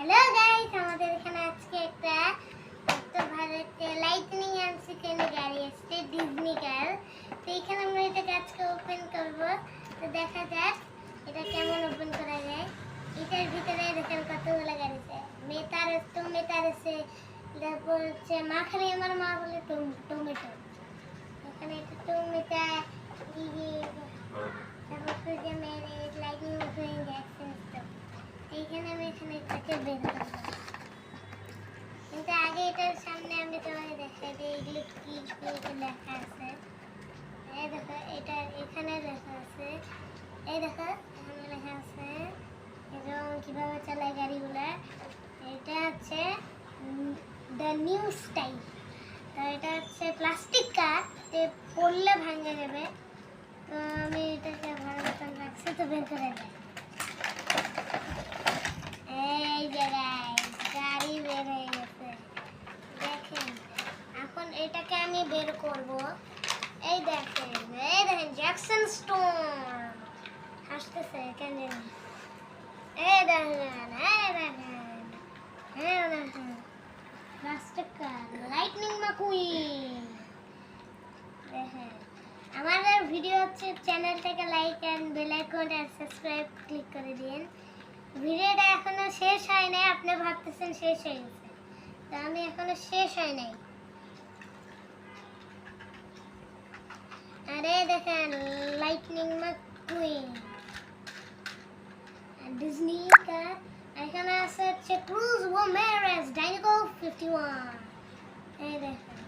Hello guys, আমাদের এখানে আজকে একটা ভারতে লাইটনিং এন্ড সেকেন্ড গাড়ি আসছে, ডিজনি কার। তো এখানে আমরা এটাকে আজকে ওপেন করব। তো দেখা যাক এটা কেমন ওপেন করা যায়। এটার ভিতরে দেখেন কতগুলো গাড়ি আছে। মেটার আছে, তারপর হচ্ছে মাখানি, আমার মা বলে টমেটো। এখানে একটা টমেটো, তারপর সুজা marriage, lightning opening action stop. এইখানে আমি এটাকে বের করবো, কিন্তু আগে এটার সামনে আমি তোমাকে দেখাই দিই এগুলো কি লেখা আছে। এই দেখো, এটা এখানে লেখা আছে, এই দেখো এখানে লেখা আছে এবং কিভাবে চালায় গাড়িগুলা। এটা হচ্ছে দ্য নিউ স্টাইল। তো এটা হচ্ছে প্লাস্টিক কার, পড়লে ভাঙে যাবে। তো আমি এটাকে ভালো মতন রাখছি, তো বের করে দেয়। এই জায়গায় গাড়ি বের হয়ে গেছে, দেখেন। এখন এটাকে আমি বের করব। এই দেখেন জ্যাকসন স্টোন হাসতেছে কেন জানি। এই দেখেন প্লাস্টিক কার লাইটনিং ম্যাকুইন। দেখেন, আমাদের ভিডিও হচ্ছে চ্যানেলটাকে like and bell icon and subscribe click করে দিন। ভিডিওটা এখনো শেষ হয় নাই, আপনি ভাবতেছেন শেষ হয়ে গেছে, তো আমি এখনো শেষ হয় নাই। আরে দেখেন লাইটনিং ম্যাকুইন ডিজনি কার। এখানে আছে হচ্ছে ক্রুজ ওয়ামেরেস ডাইনাগো 51। এই দেখেন,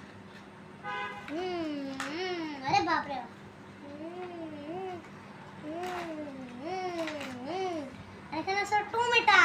আরে বাপরে, এখানে আছে টমেটো।